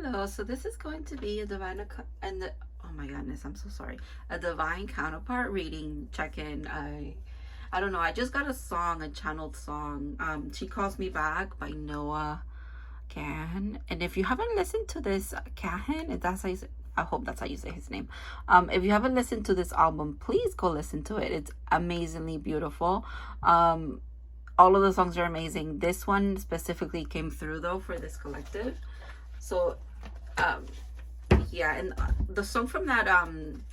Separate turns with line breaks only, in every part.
Hello, so this is going to be a oh my goodness, I'm so sorry. A divine counterpart reading check-in. I don't know, I just got a song, a channeled song. She Calls Me Back by Noah Kahan. And if you haven't listened to this Kahan, if that's how you say, I hope that's how you say his name. If you haven't listened to this album, please go listen to it. It's amazingly beautiful. All of the songs are amazing. This one specifically came through though for this collective. So yeah, and the song from that album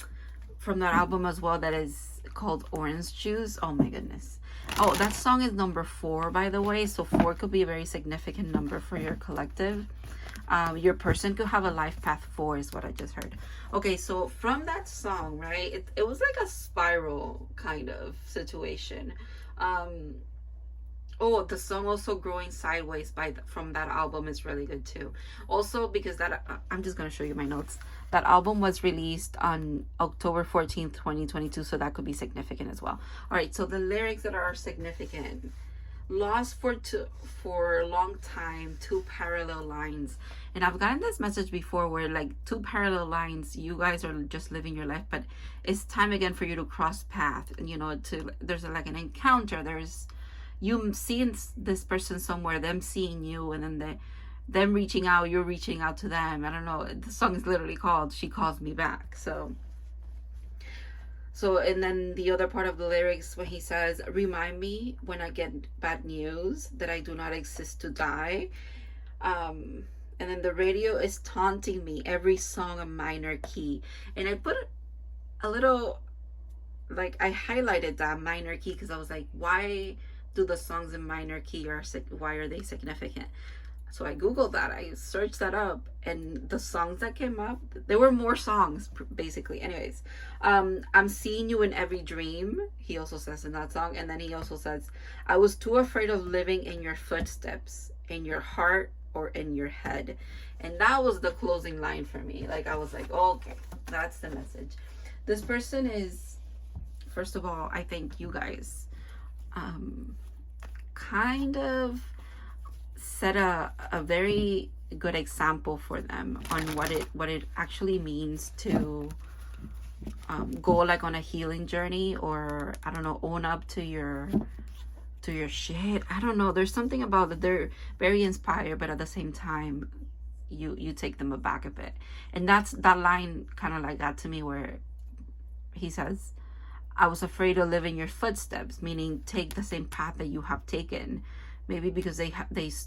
as well, that is called Orange Juice. Oh my goodness. Oh, that song is number 4, by the way. So 4 could be a very significant number for your collective. Your person could have a life path 4 is what I just heard. Okay, so from that song, right, it was like a spiral kind of situation. Oh, the song also Growing Sideways from that album is really good too. Also, because I'm just going to show you my notes. That album was released on October 14th, 2022, so that could be significant as well. All right, so the lyrics that are significant. Lost for a long time, 2 parallel lines. And I've gotten this message before where like 2 parallel lines, you guys are just living your life, but it's time again for you to cross path. And you know, there's like an encounter, there's you seeing this person somewhere, them seeing you, and then them reaching out, you're reaching out to them. I don't know, the song is literally called She Calls Me Back. So and then the other part of the lyrics when he says, remind me when I get bad news that I do not exist to die. And then the radio is taunting me, every song a minor key. And I put a little, like, I highlighted that minor key because I was like, why do the songs in minor key, why are they significant? So I googled that, I searched that up, and the songs that came up, there were more songs basically. Anyways, I'm seeing you in every dream, he also says in that song. And then he also says, I was too afraid of living in your footsteps, in your heart or in your head. And that was the closing line for me. Like, I was like, oh, okay, that's the message. This person is, first of all, I think you guys kind of set a very good example for them on what it actually means to go like on a healing journey, or I don't know, own up to your shit. I don't know, there's something about that. They're very inspired, but at the same time you take them aback a bit. And that line kind of like got to me, where he says, I was afraid to live in your footsteps, meaning take the same path that you have taken. Maybe because they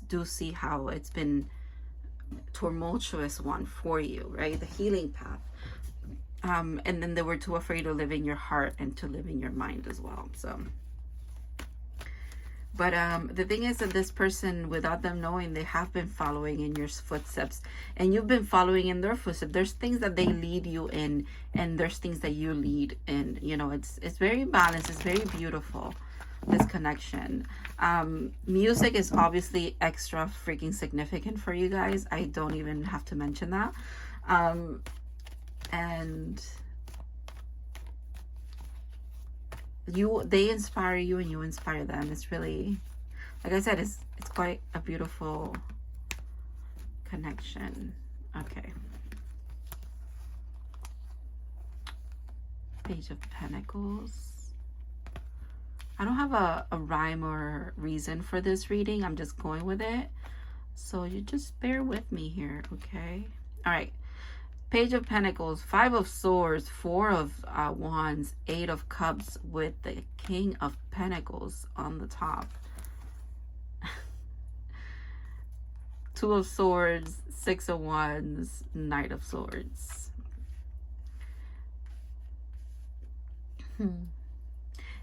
do see how it's been tumultuous one for you, right? The healing path. And then they were too afraid to live in your heart and to live in your mind as well. So, but the thing is that this person, without them knowing, they have been following in your footsteps, and you've been following in their footsteps. There's things that they lead you in, and there's things that you lead in. You know, it's very balanced. It's very beautiful, this connection. Music is obviously extra freaking significant for you guys. I don't even have to mention that. And they inspire you and you inspire them. It's really, like I said, it's quite a beautiful connection. Okay, Page of Pentacles. I don't have a rhyme or reason for this reading. I'm just going with it, so you just bear with me here, okay? All right, Page of Pentacles, 5 of Swords, 4 of Wands, 8 of Cups with the King of Pentacles on the top. 2 of Swords, 6 of Wands, Knight of Swords.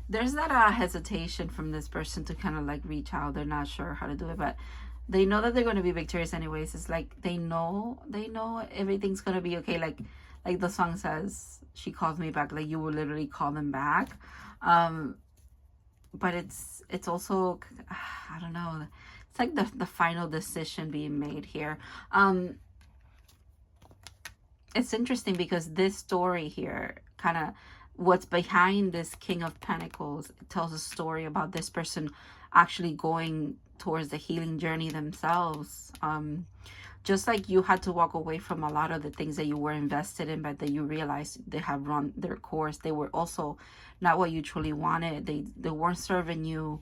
There's that hesitation from this person to kind of like reach out. They're not sure how to do it, but they know that they're going to be victorious anyways. It's like they know everything's going to be okay. Like the song says, she calls me back. Like, you will literally call them back. But it's also, I don't know, it's like the final decision being made here. It's interesting because this story here, kind of what's behind this King of Pentacles, it tells a story about this person actually going towards the healing journey themselves. Just like you had to walk away from a lot of the things that you were invested in, but that you realized they have run their course. They were also not what you truly wanted. They weren't serving you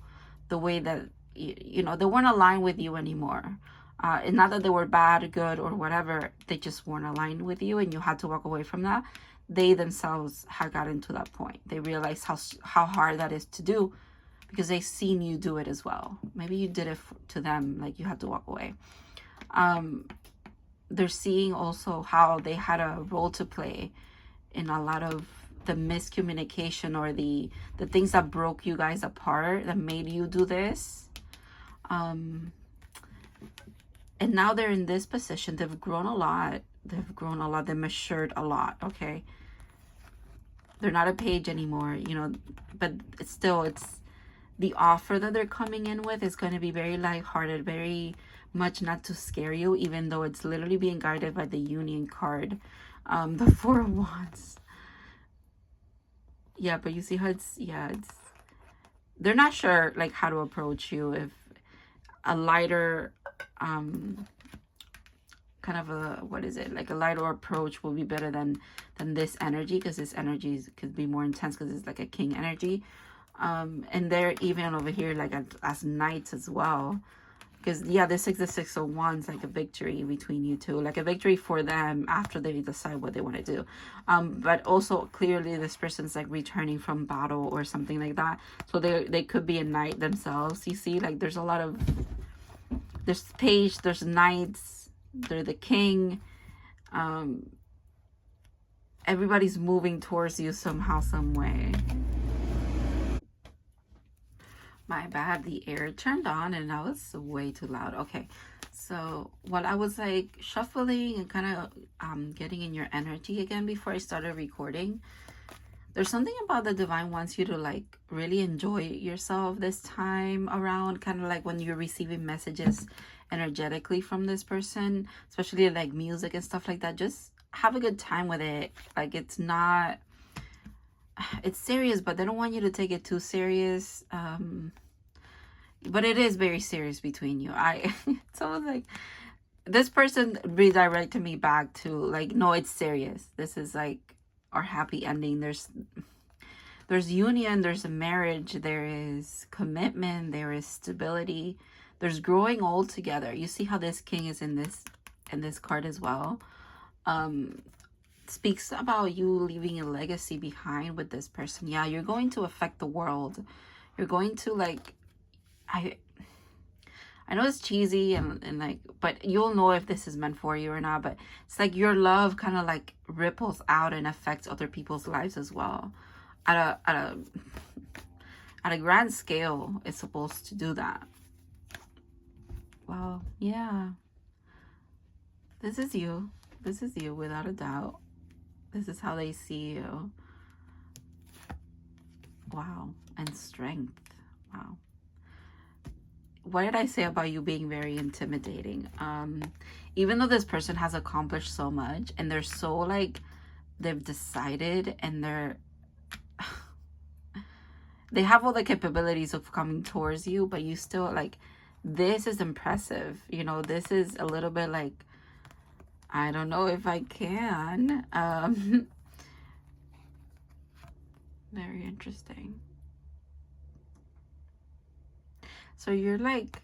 the way that, you know, they weren't aligned with you anymore. And not that they were bad, good, or whatever. They just weren't aligned with you, and you had to walk away from that. They themselves had gotten to that point. They realized how hard that is to do, because they've seen you do it as well. Maybe you did it to them, like you had to walk away. They're seeing also how they had a role to play in a lot of the miscommunication, or the things that broke you guys apart, that made you do this. And now they're in this position. They've grown a lot. They've matured a lot. Okay, they're not a page anymore, you know, but it's still, it's the offer that they're coming in with is going to be very lighthearted, very much not to scare you, even though it's literally being guided by the Union card, the Four of Wands. Yeah, but you see how it's, yeah, it's, they're not sure like how to approach you. If a lighter, kind of a, what is it, like a lighter approach will be better than this energy, because this energy could be more intense, because it's like a king energy. And they're even over here like as knights as well, because yeah, this is the Six of Wands, like a victory between you two, like a victory for them after they decide what they want to do. But also clearly this person's like returning from battle or something like that, so they could be a knight themselves. You see, like there's a lot of, there's page, there's knights, they're the king. Everybody's moving towards you somehow, some way. My bad, the air turned on and that was way too loud. Okay, so while I was like shuffling and kind of getting in your energy again before I started recording, there's something about the divine wants you to like really enjoy yourself this time around, kind of like when you're receiving messages energetically from this person, especially like music and stuff like that. Just have a good time with it. Like it's not, it's serious, but they don't want you to take it too serious. But it is very serious between you. It's almost like this person redirected me back to like, no, it's serious. This is like our happy ending. There's union, there's a marriage, there is commitment, there is stability, there's growing old together. You see how this king is in this card as well. Speaks about you leaving a legacy behind with this person. Yeah, you're going to affect the world. You're going to like, I know it's cheesy and like, but you'll know if this is meant for you or not. But it's like your love kind of like ripples out and affects other people's lives as well. At a grand scale, it's supposed to do that. Well, yeah. This is you. This is you without a doubt. This is how they see you. Wow. And strength. Wow. What did I say about you being very intimidating? Even though this person has accomplished so much and they're so like, they've decided and they have all the capabilities of coming towards you, but you still like, this is impressive. You know, this is a little bit like, I don't know if I can. Very interesting. So you're like,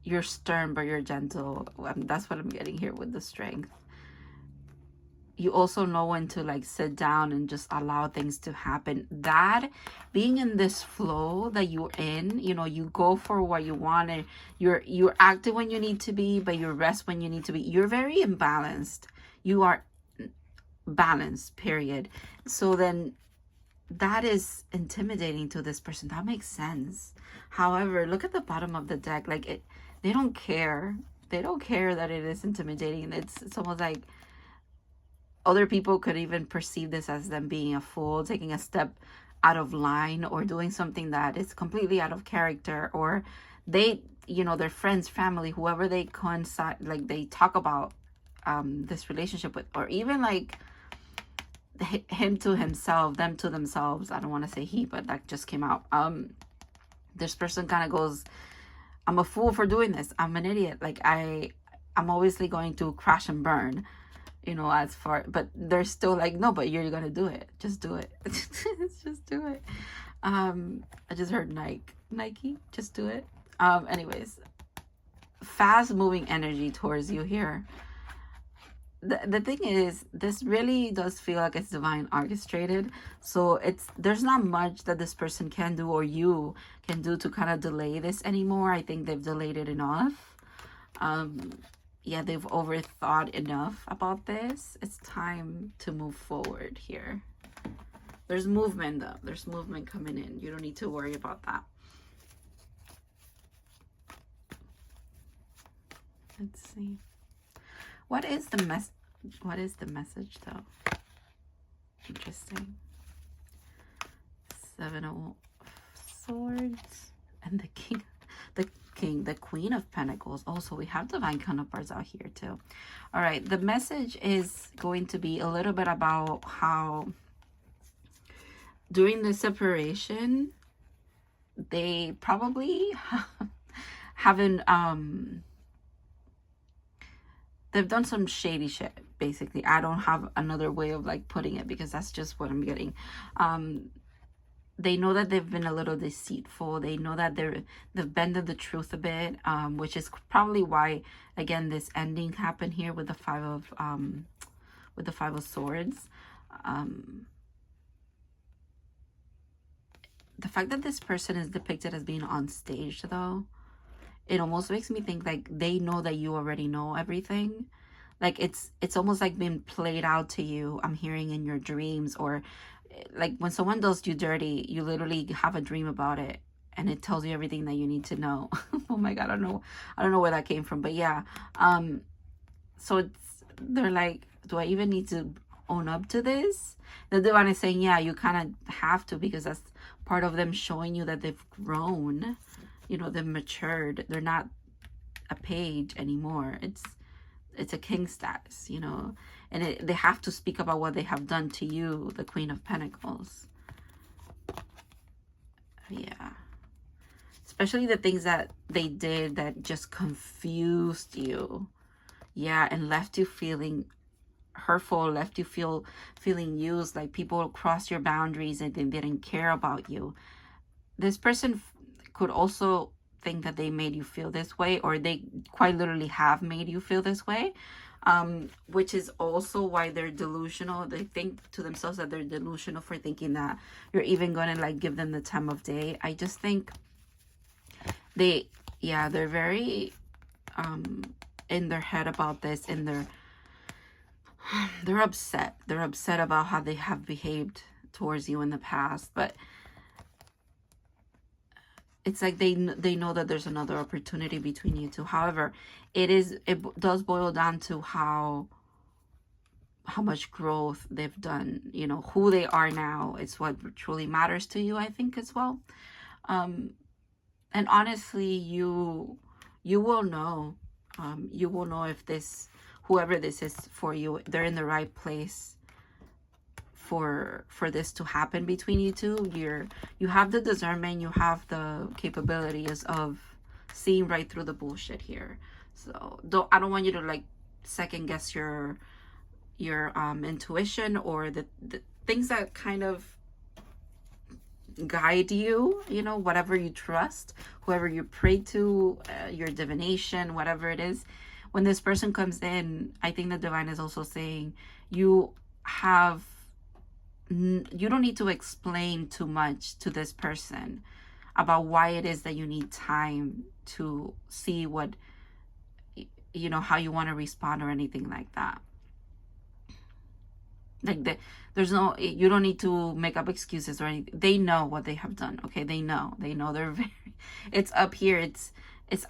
you're stern, but you're gentle. That's what I'm getting here with the strength. You also know when to like sit down and just allow things to happen. That being in this flow that you're in, you know, you go for what you want and you're active when you need to be, but you rest when you need to be. You're very imbalanced. You are balanced, period. So then that is intimidating to this person. That makes sense. However, look at the bottom of the deck. Like they don't care. They don't care that it is intimidating. It's almost like other people could even perceive this as them being a fool, taking a step out of line, or doing something that is completely out of character, or they, you know, their friends, family, whoever they coincide, like they talk about this relationship with, or even like him to himself, them to themselves. I don't want to say he, but that just came out. This person kind of goes I'm a fool for doing this. I'm an idiot. Like I'm obviously going to crash and burn, you know, as far, but they're still like, no, but you're gonna do it. Just do it. Just do it. I just heard Nike, just do it. Anyways, fast moving energy towards you here. The thing is, this really does feel like it's divine orchestrated. So there's not much that this person can do or you can do to kind of delay this anymore. I think they've delayed it enough. Yeah, they've overthought enough about this. It's time to move forward here. There's movement though. There's movement coming in. You don't need to worry about that. Let's see. What is the message though? Interesting. 7 of Swords and the Queen of Pentacles. Also, we have divine counterparts out here too. All right, the message is going to be a little bit about how during the separation they probably haven't they've done some shady shit, basically. I don't have another way of like putting it because that's just what I'm getting. They know that they've been a little deceitful. They know that they've bended the truth a bit, which is probably why, again, this ending happened here with the Five of Swords. The fact that this person is depicted as being on stage, though, it almost makes me think like they know that you already know everything. Like it's almost like being played out to you. I'm hearing in your dreams, or like when someone does you dirty, you literally have a dream about it and it tells you everything that you need to know. Oh my God, I don't know where that came from, but yeah. So they're like, do I even need to own up to this? The divine is saying, yeah, you kind of have to, because that's part of them showing you that they've grown. You know, they've matured. They're not a page anymore. It's a king status, you know. And they have to speak about what they have done to you, the Queen of Pentacles. Yeah. Especially the things that they did that just confused you. Yeah, and left you feeling hurtful, left you feeling used, like people crossed your boundaries and they didn't care about you. This person could also think that they made you feel this way, or they quite literally have made you feel this way, which is also why they're delusional. They think to themselves that they're delusional for thinking that you're even going to like give them the time of day. I just think they're very in their head about this, and they're upset. They're upset about how they have behaved towards you in the past, but it's like they know that there's another opportunity between you two. However, it does boil down to how much growth they've done, you know, who they are now. It's what truly matters to you, I think, as well. And honestly, you will know. You will know if whoever this is for you, they're in the right place for this to happen between you two. You have the discernment, you have the capabilities of seeing right through the bullshit here. So I don't want you to like second guess your intuition, or the things that kind of guide you, you know, whatever you trust, whoever you pray to, your divination, whatever it is. When this person comes in, I think the divine is also saying you don't need to explain too much to this person about why it is that you need time to see what, you know, how you want to respond or anything like that. Like there's no, you don't need to make up excuses or anything. They know what they have done. Okay. They know they're very, it's up here. It's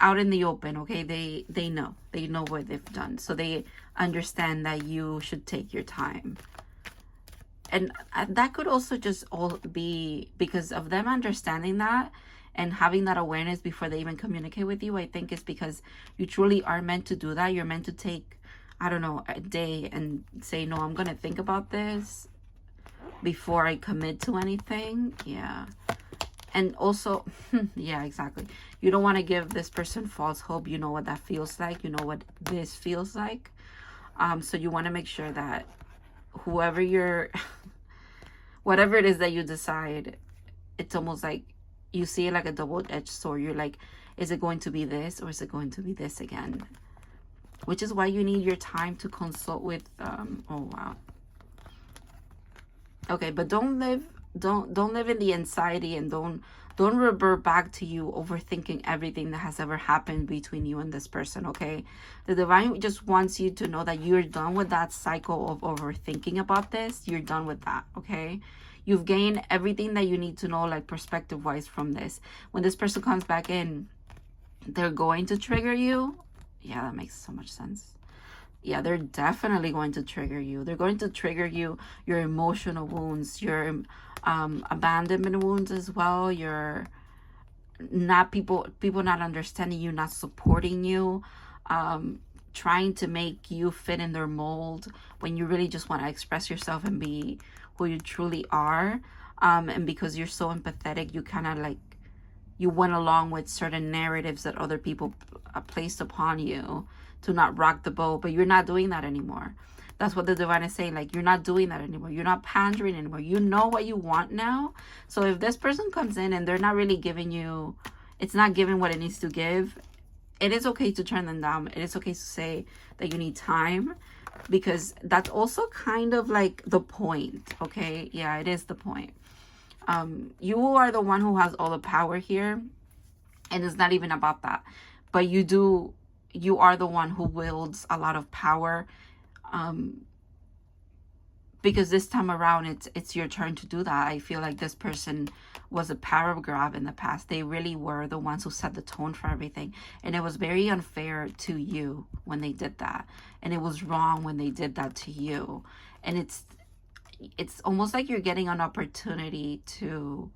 out in the open. Okay. They know what they've done. So they understand that you should take your time. And that could also just all be because of them understanding that and having that awareness before they even communicate with you. I think it's because you truly are meant to do that. You're meant to take, I don't know, a day and say, no, I'm going to think about this before I commit to anything. Yeah. And also, yeah, exactly. You don't want to give this person false hope. You know what that feels like. You know what this feels like. So you want to make sure that whoever you're, whatever it is that you decide, it's almost like you see it like a double-edged sword. You're like, is it going to be this or is it going to be this again? Which is why you need your time to consult with, oh, wow. Okay, but don't live in the anxiety, and don't revert back to you overthinking everything that has ever happened between you and this person. Okay, the divine just wants you to know that you're done with that cycle of overthinking about this. You're done with that. Okay, you've gained everything that you need to know, like perspective wise, from this. When this person comes back in, they're going to trigger you. Yeah, that makes so much sense. Yeah, they're definitely going to trigger you. They're going to trigger you, your emotional wounds, your abandonment wounds as well. Your not people not understanding you, not supporting you, trying to make you fit in their mold when you really just want to express yourself and be who you truly are. And because you're so empathetic, you kind of like, you went along with certain narratives that other people placed upon you to not rock the boat, but you're not doing that anymore. That's what the divine is saying. Like, you're not doing that anymore. You're not pandering anymore. You know what you want now. So if this person comes in and they're not really giving you, it's not giving what it needs to give, it is okay to turn them down. It is okay to say that you need time, because that's also kind of like the point. Okay, yeah, it is the point. You are the one who has all the power here, and it's not even about that, but you are the one who wields a lot of power, because this time around it's your turn to do that. I feel like this person was a power grab in the past. They really were the ones who set the tone for everything, and it was very unfair to you when they did that, and it was wrong when they did that to you. And it's almost like you're getting an opportunity to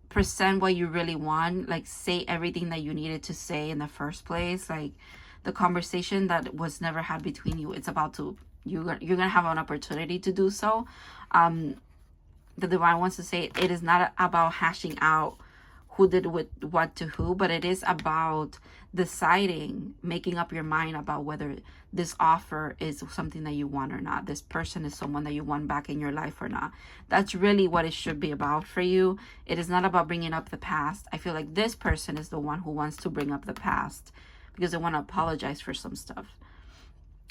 present what you really want, like say everything that you needed to say in the first place, like the conversation that was never had between you. It's about to, you're gonna have an opportunity to do so. The divine wants to say it is not about hashing out who did what to who, but it is about deciding, making up your mind about whether this offer is something that you want or not. This person is someone that you want back in your life or not. That's really what it should be about for you. It is not about bringing up the past. I feel like this person is the one who wants to bring up the past because they want to apologize for some stuff.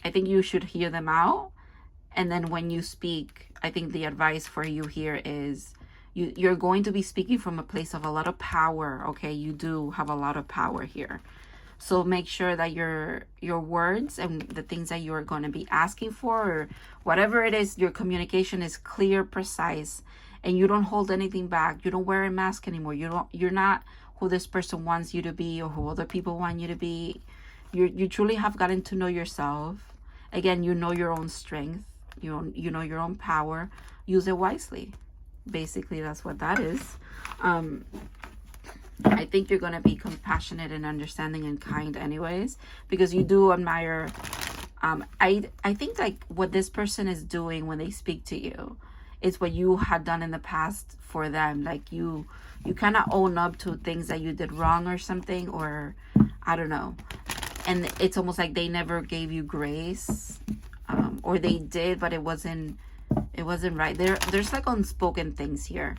I think you should hear them out. And then when you speak, I think the advice for you here is you're going to be speaking from a place of a lot of power. Okay, you do have a lot of power here. So make sure that your words and the things that you're going to be asking for, or whatever it is, your communication is clear, precise, and you don't hold anything back. You don't wear a mask anymore. You're not who this person wants you to be or who other people want you to be. You truly have gotten to know yourself. Again, you know your own strength. You know your own power. Use it wisely. Basically, that's what that is. I think you're going to be compassionate and understanding and kind anyways, because you do admire. I think like what this person is doing when they speak to you is what you had done in the past for them. Like you kind of own up to things that you did wrong or something, or I don't know. And it's almost like they never gave you grace, or they did, but it wasn't right. There's like unspoken things here.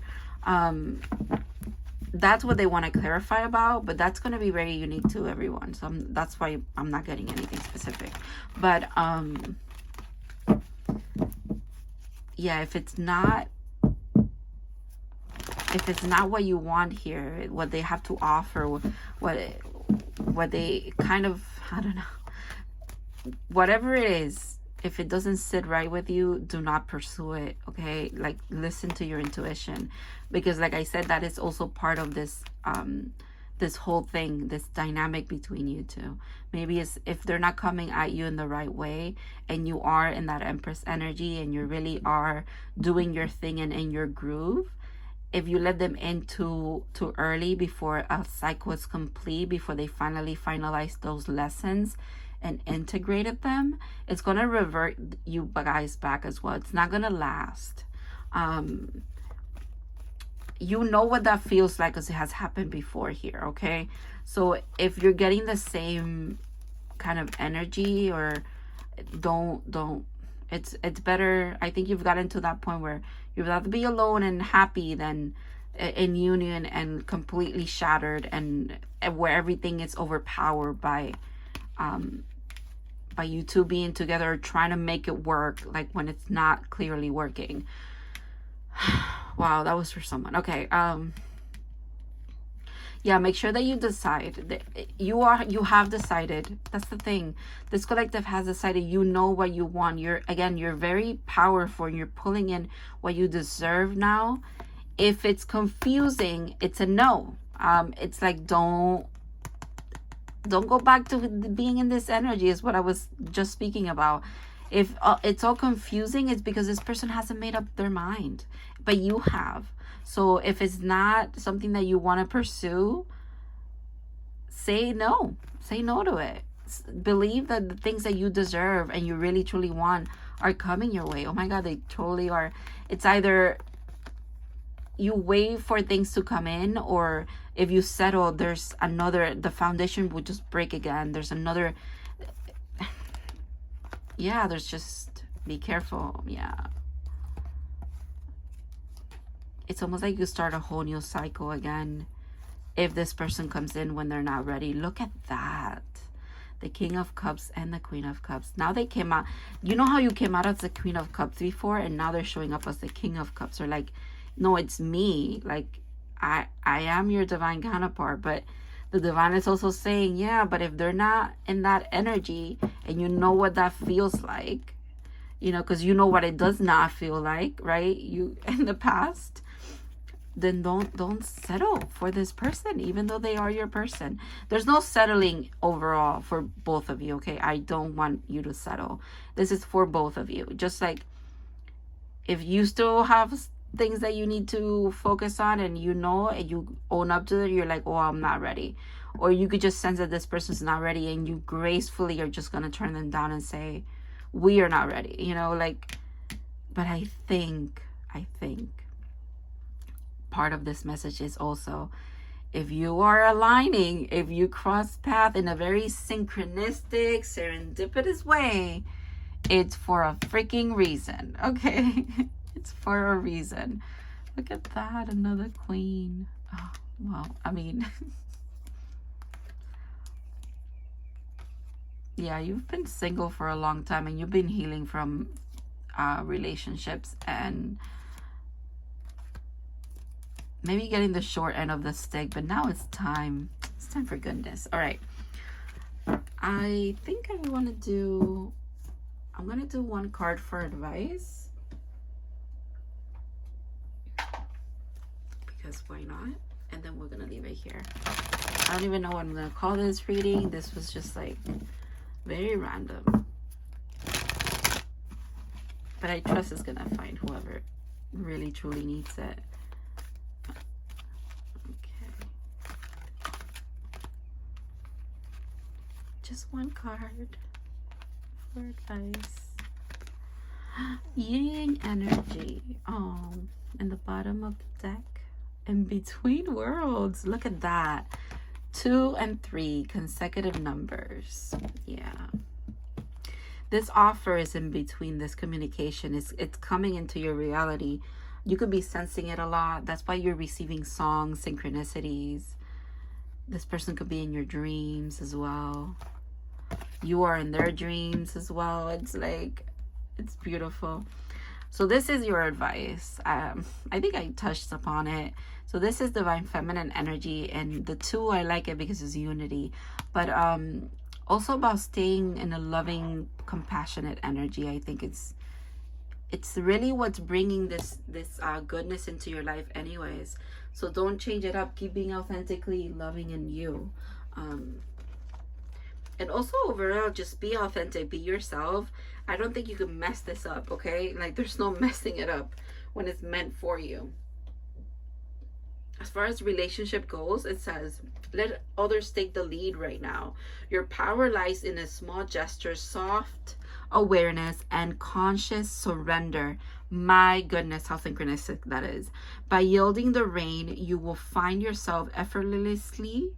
That's what they want to clarify about, but that's going to be very unique to everyone. So that's why I'm not getting anything specific. But yeah, if it's not what you want here, what they have to offer, what they kind of, I don't know, whatever it is, if it doesn't sit right with you, do not pursue it. Okay, like listen to your intuition, because like I said, that is also part of this this whole thing, this dynamic between you two. Maybe it's if they're not coming at you in the right way, and you are in that Empress energy, and you really are doing your thing and in your groove. If you let them in too early, before a cycle is complete, before they finally finalize those lessons and integrated them, it's going to revert you guys back as well. It's not going to last. you know what that feels like because it has happened before here, okay? So if you're getting the same kind of energy, or don't, it's better. I think you've gotten to that point where you'd rather be alone and happy than in union and completely shattered, and where everything is overpowered by you two being together, trying to make it work, like when it's not clearly working. Wow, that was for someone. Okay, yeah, make sure that you decide that you have decided. That's the thing. This collective has decided. You know what you want. You're very powerful, and you're pulling in what you deserve now. If it's confusing, it's a no. It's like, don't go back to being in this energy, is what I was just speaking about. If it's all confusing, it's because this person hasn't made up their mind, but you have. So if it's not something that you want to pursue, say no. Say no to it. Believe that the things that you deserve and you really truly want are coming your way. Oh my God, they totally are. It's either you wait for things to come in, or if you settle, there's another, the foundation will just break again. There's another, yeah, there's just, be careful. Yeah. It's almost like you start a whole new cycle again if this person comes in when they're not ready. Look at that. The King of Cups and the Queen of Cups. Now they came out. You know how you came out as the Queen of Cups before, and now they're showing up as the King of Cups. Or like, no, it's me. Like, I am your divine counterpart. But the divine is also saying, yeah, but if they're not in that energy, and you know what that feels like, you know, because you know what it does not feel like, right? You in the past, then don't settle for this person, even though they are your person. There's no settling overall for both of you, okay? I don't want you to settle. This is for both of you. Just like if you still have things that you need to focus on, and you know, and you own up to it, you're like, oh, I'm not ready. Or you could just sense that this person's not ready, and you gracefully are just gonna turn them down and say, we are not ready, you know, like. But I think part of this message is also, if you are aligning, if you cross path in a very synchronistic, serendipitous way, it's for a freaking reason, okay? It's for a reason. Look at that, another queen. Oh, well, I mean, yeah, you've been single for a long time, and you've been healing from relationships, and maybe getting the short end of the stick, but now it's time. It's time for goodness. All right. I think I'm going to do one card for advice. Because why not? And then we're going to leave it here. I don't even know what I'm going to call this reading. This was just like very random. But I trust it's going to find whoever really truly needs it. Just one card for advice. Yin energy. Oh, in the bottom of the deck. In between worlds. Look at that. 2 and 3 consecutive numbers. Yeah. This offer is in between. This communication is, it's coming into your reality. You could be sensing it a lot. That's why you're receiving songs, synchronicities. This person could be in your dreams as well. You are in their dreams as well. It's like, it's beautiful. So this is your advice. I think I touched upon it. So this is divine feminine energy, and the 2, I like it because it's unity, but also about staying in a loving, compassionate energy. I think it's really what's bringing this goodness into your life anyways. So don't change it up. Keep being authentically loving in you. And also overall, just be authentic, be yourself. I don't think you can mess this up, okay? Like, there's no messing it up when it's meant for you. As far as relationship goes, it says, let others take the lead right now. Your power lies in a small gesture, soft, awareness, and conscious surrender. My goodness, how synchronistic that is. By yielding the rein, you will find yourself effortlessly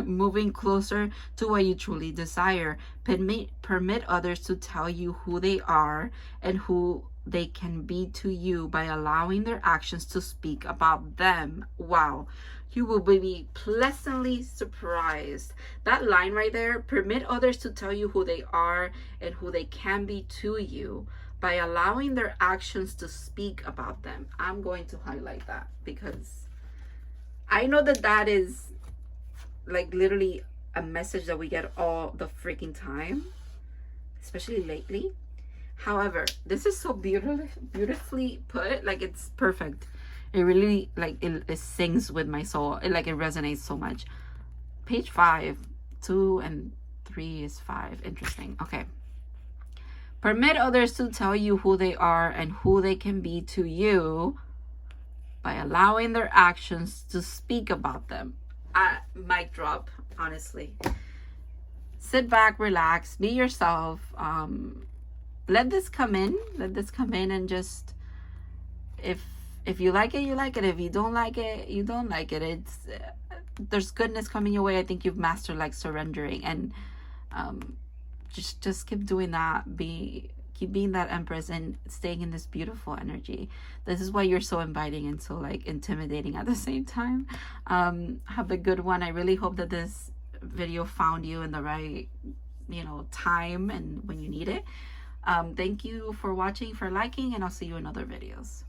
moving closer to what you truly desire. Permit others to tell you who they are and who they can be to you by allowing their actions to speak about them. Wow. You will be pleasantly surprised. That line right there, permit others to tell you who they are and who they can be to you by allowing their actions to speak about them. I'm going to highlight that because I know that that is like literally a message that we get all the freaking time, especially lately. However, this is so beautifully put. Like, it's perfect. It really, like, it sings with my soul. It resonates so much. Page 5, 2 and 3 is 5. Interesting. Okay. Permit others to tell you who they are and who they can be to you by allowing their actions to speak about them. Mic drop, honestly. Sit back, relax, be yourself. Let this come in. Let this come in, and just, if you like it, you like it. If you don't like it, you don't like it. It's there's goodness coming your way. I think you've mastered like surrendering, and just keep doing that. Keep being that Empress and staying in this beautiful energy. This is why you're so inviting and so like intimidating at the same time. Have a good one. I really hope that this video found you in the right, time and when you need it. Thank you for watching, for liking, and I'll see you in other videos.